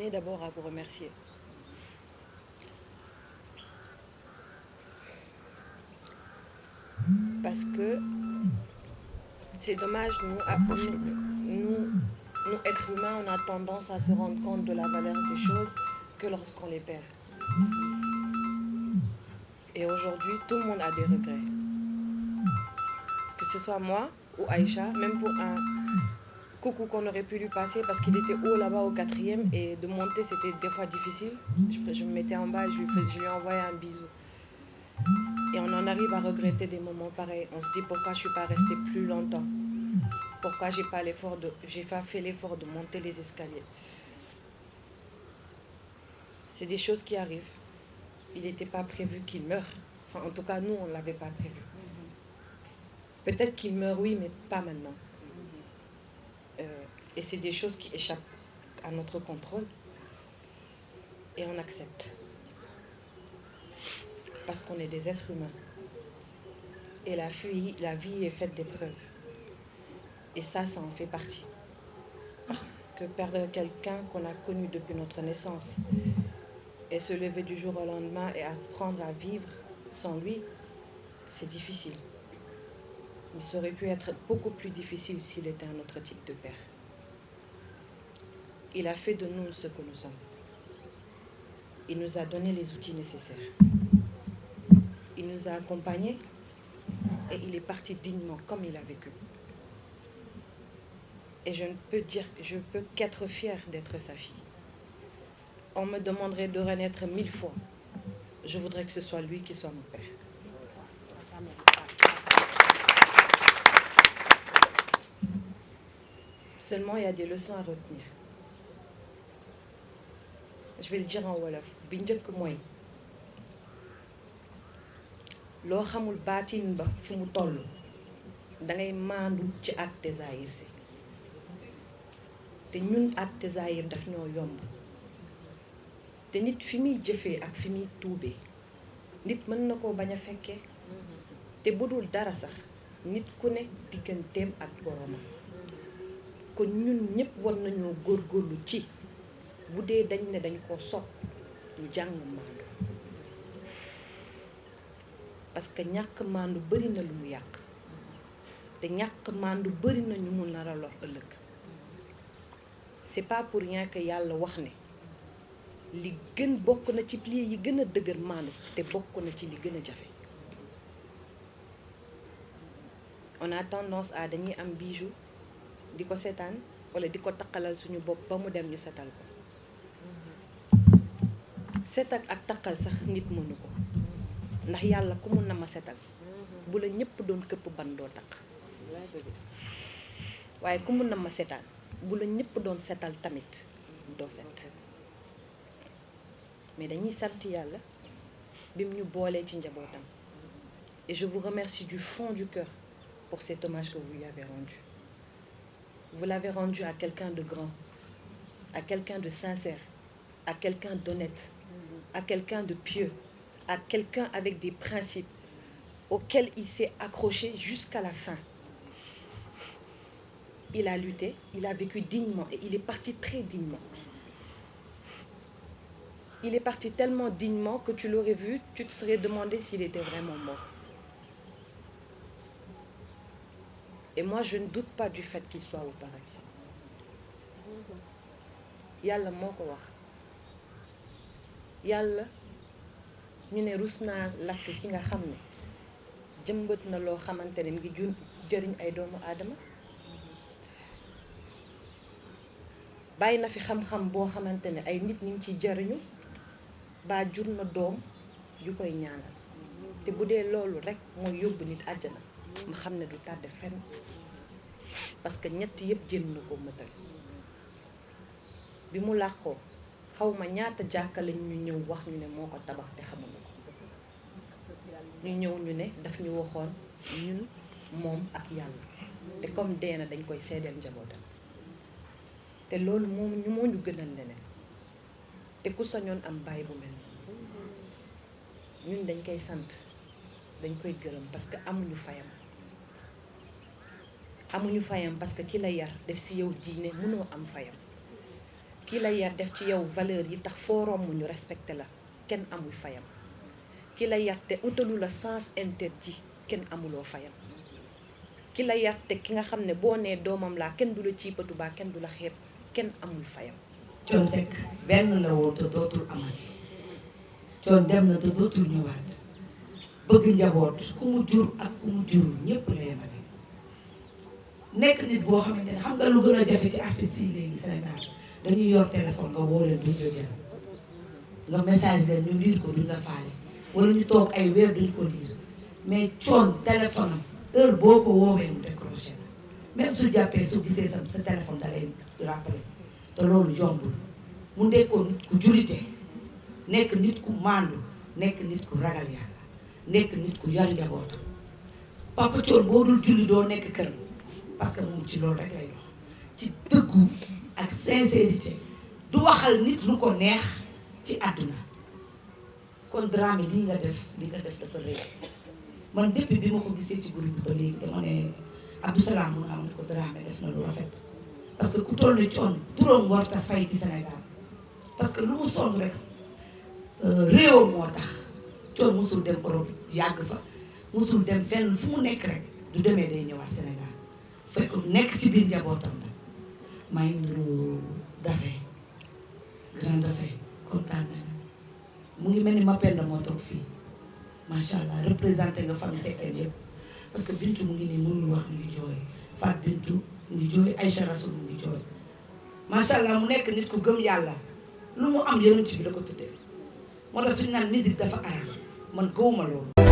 tenais d'abord à vous remercier. Parce que c'est dommage, nous, êtres humains, on a tendance à se rendre compte de la valeur des choses que lorsqu'on les perd. Et aujourd'hui, tout le monde a des regrets. Que ce soit moi ou Aïcha, même pour un coucou qu'on aurait pu lui passer parce qu'il était haut là-bas au 4e et de monter c'était des fois difficile. Je me mettais en bas et je lui envoyais un bisou. Et on en arrive à regretter des moments pareils. On se dit pourquoi je ne suis pas restée plus longtemps. Pourquoi j'ai pas fait l'effort de monter les escaliers. C'est des choses qui arrivent. Il n'était pas prévu qu'il meure. Enfin, en tout cas, nous, on ne l'avait pas prévu. Peut-être qu'il meurt, oui, mais pas maintenant. Et c'est des choses qui échappent à notre contrôle. Et on accepte. Parce qu'on est des êtres humains. Et la vie est faite d'épreuves. Et ça en fait partie. Parce que perdre quelqu'un qu'on a connu depuis notre naissance et se lever du jour au lendemain et apprendre à vivre sans lui, c'est difficile. Mais ça aurait pu être beaucoup plus difficile s'il était un autre type de père. Il a fait de nous ce que nous sommes. Il nous a donné les outils nécessaires. Il nous a accompagnés et il est parti dignement comme il a vécu. Et je peux qu'être fière d'être sa fille. On me demanderait de renaître 1000 fois. Je voudrais que ce soit lui qui soit mon père. Seulement, il y a des leçons à retenir. Je vais le dire en wolof. Bi njëkk mooy loo xamul baatin ba fu mu toll dangay maandu ci àtte zaahir si te ñun àtte zaahir daf ñoo yomb te nit fi muy jëfee ak fi muy tuubee nit mën na koo bañ a fekkee te bu dul dara sax nit ku ne digganteem ak boromam kon ñun ñëpp war nañoo góorgóorlu ci bu dee dañ ne dañ koo sopp ñu jàng maandu parce que ñàkk maandu bari na lu mu yàq te ñàkk maandu bari na ñu mun nar a lor ëllëg c'est pas pour rien que yàlla wax ne li gën bokk na ci piliers yi gën a dëgër maandu te bokk na ci li gën a jafe on a tendance à dañuy am bijou di ko seetaan wala di ko taqalal suñu bopp ba mu dem ñu setal ko setal ak taqal sax nit mënu ko ndax yàlla ku mun na ma setal bu la ñëpp doon këpp ban doo taq waaye ku mun na ma setal bu la ñëpp doon setal tamit doo set mais dañuy sant yàlla bim ñu boolee ci njabootam et je vous remercie du fond du cœur pour cet hommage que vous lui avez rendu. Vous l'avez rendu à quelqu'un de grand, à quelqu'un de sincère, à quelqu'un d'honnête, à quelqu'un de pieux, à quelqu'un avec des principes auxquels il s'est accroché jusqu'à la fin. Il a lutté, il a vécu dignement et il est parti très dignement. Il est parti tellement dignement que tu l'aurais vu, tu te serais demandé s'il était vraiment mort. Et moi, je ne doute pas du fait qu'il soit au paradis. Yàlla moo ko wax yàlla ñu ne rus naa lakk ki nga xam ne jëmbat na loo xamante ne mi ngi jëriñ ay doomu aadama bàyyi na fi xam-xam boo xamante ne ay nit ñi ngi ciy jëriñu ba jur na doom ju koy ñaanal te bu dee loolu rek mooy yóbbu nit àjjana ma xam ne du tàdde fenn parce que ñett yëpp jël na ko mëtal bi mu làqoo xawma ñaata jàkka lañ ñu ñëw wax ñu ne moo ko tabax te xamuñu ko ñu ñëw ñu ne daf ñu waxoon ñun moom ak yàlla te comme dee na dañ koy seedeel njabootam te loolu moo ñu gënal leneen te ku sañoon am bàyyi bu mel ñun dañ koy sant dañ koy gërëm parce que amuñu fayam parce que ki la yar def si yow diine mënoo am fayam ki la yar def ci yow valeur yi tax foo romb ñu respecté la kenn amul fayam ki la yar te utalu la sens interdit kenn amuloo fayam ki la yar te ki nga xam ne boo nee doomam laa kenn du la ciipatu baa kenn du la xeeb kenn amul fayam. Thione Seck benn la woon te dootul amati Thione dem na te dootul ñëwaat bëgg njaboot ku mu jur ak ku mu jurul ñépp la yemale nekk nit boo xamante ne xam nga lu gën a jafe ci artistes yi léegi Sénégal dañuy yor téléphone nga woo leen duñ la jël nga message leen ñu lire ko duñ la faale wala ñu toog ay weer duñ ko lire mais Thione téléphone am heure boo ko woowee mu décroché la même su jàppee su gisee sa téléphone da lay rappelé te loolu yombul mu nekkoon nit ku julite nekk nit ku maandu nekk nit ku ragal yàlla nekk nit ku yar njabootam Papa Thione boo dul julli doo nekk kër parce que moom ci loolu rek lay dox ci dëggu ak sincérité du waxal nit lu ko neex ci àdduna kon Dramé lii nga def dafa rëy man depuis bi ma ko gisee ci groupe bi ba léegi dama ne Abdou Salam mun am ko Dramé def na lu rafet parce que ku toll ni Thione turam warta fay ci Sénégal parce que lu mu sonn rek réewam moo tax Thione musul dem Europe yàgg fa musul dem fenn fu mu nekk rek du demee day ñëwaat Sénégal fekk nekk ci biir njabootam nag maa ngi nuyu Dafe grand Dafe kontaan nañu mu ngi mel ni Mapenda moo toog fii macha allah représenté nga famille Seckène yëpp parce que Bintu mu ngi nii mënul wax mu ngi jooy Fat Bintu mu ngi jooy Aïcha Rasoul mu ngi jooy macha allah mu nekk nit ku gëm yàlla lu mu am yonent bi da ko tuddee moo tax suñu naan musique dafa aram man gëwuma loolu.